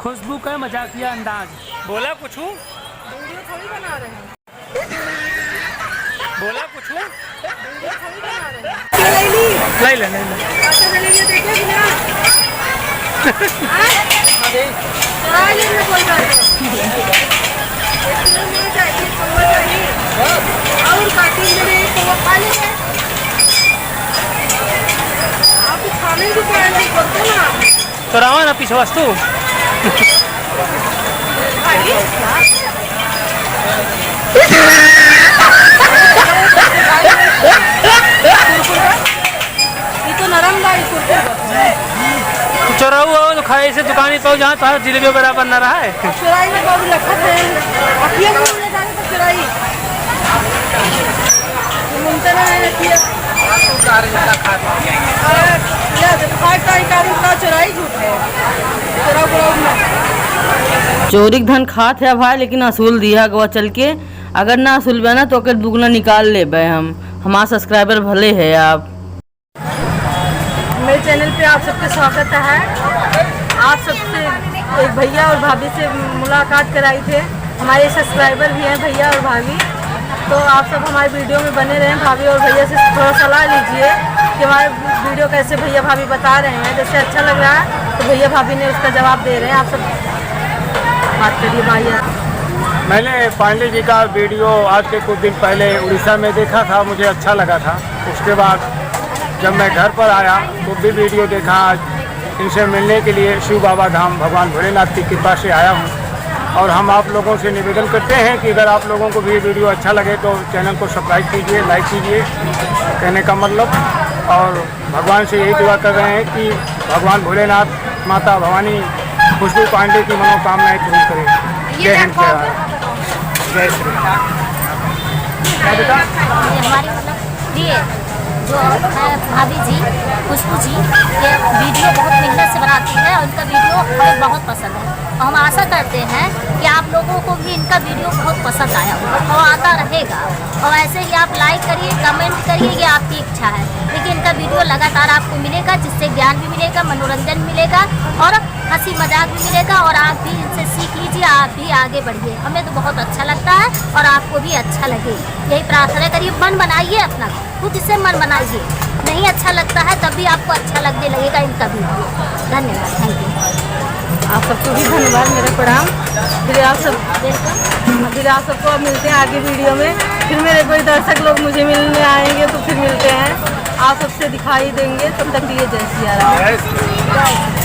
खुशबू का मजाकिया अंदाज। बोला कुछ हूँ, वीडियो थोड़ी बना रहे हैं, बोला कुछ हूँ। वीडियो थोड़ी बना रहे हैं। ले ले ले ले। अच्छा चलिए देखिए बिना चढ़ा लेंगे कोई बात नहीं। चाहिए कौवा चाहिए और कार्टून में एक कौवा खा लेंगे। आप खाने की तैयारी करते ना तो रवा ना पीछे वस्तु ये तो नरम गाड़ी चोरा हुआ तो खाए से दुकानी तो जहाँ तार जिलेबी वगैरह बन रहा है। चुराई में बहुत लखत है, अखिया में ले जाने तो चुराई मुमतना है अखिया चुराई झूठ है। चोरी धन खात है भाई, लेकिन असूल दिया गवा चल के। अगर ना असूल बना तो अगर दुगना निकाल ले बे हम। हमारा सब्सक्राइबर भले है आप। मेरे चैनल पे आप सबके स्वागत है। आप सबसे एक भैया और भाभी से मुलाकात कराई थे। हमारे सब्सक्राइबर भी हैं भैया और भाभी, तो आप सब हमारे वीडियो में बने रहें। भाभी और भैया से थोड़ा सलाह लीजिए कि हमारे वीडियो कैसे भैया भाभी बता रहे हैं। जैसे अच्छा लग रहा है तो भैया भाभी ने उसका जवाब दे रहे हैं। आप सब बात करिए भैया। मैंने पांडे जी का वीडियो आज के कुछ दिन पहले उड़ीसा में देखा था, मुझे अच्छा लगा था। उसके बाद जब मैं घर पर आया तो भी वीडियो देखा। आज इनसे मिलने के लिए शिव बाबा धाम भगवान भोलेनाथ की कृपा से आया हूँ। और हम आप लोगों से निवेदन करते हैं कि अगर आप लोगों को भी वीडियो अच्छा लगे तो चैनल को सब्सक्राइब कीजिए, लाइक कीजिए, कहने का मतलब। और भगवान से यही दुआ कर रहे हैं कि भगवान भोलेनाथ, माता भवानी खुशबू पांडे की मनोकामनाएं पूरी करें। जय हिंद, जय श्री राम। हमारी मतलब ये जो है भाभी जी खुशबू जी, ये वीडियो बहुत मेहनत से बनाती है और उनका वीडियो हमें बहुत पसंद है। और हम आशा करते हैं कि आप लोगों को भी इनका वीडियो बहुत पसंद आया होगा और आता रहेगा। और ऐसे ही आप लाइक करिए, कमेंट करिए, ये आपकी इच्छा है। लेकिन इनका वीडियो लगातार आपको मिलेगा, जिससे ज्ञान भी मिलेगा, मनोरंजन मिलेगा और हंसी मजाक भी मिलेगा। और आप भी इनसे सीख लीजिए, आप भी आगे बढ़िए। हमें तो बहुत अच्छा लगता है और आपको भी अच्छा लगे, यही प्रार्थना करिए। मन बनाइए अपना, खुद इसे मन बनाइए। नहीं अच्छा लगता है तब भी आपको अच्छा लगने लगेगा इनका वीडियो। धन्यवाद, थैंक यू। आप सबको भी धन्यवाद, मेरा प्रणाम। फिर आप सबको अब मिलते हैं आगे वीडियो में। फिर मेरे कोई दर्शक लोग मुझे मिलने आएंगे तो फिर मिलते हैं, आप सबसे दिखाई देंगे। तब तक लिए जय सिया राम।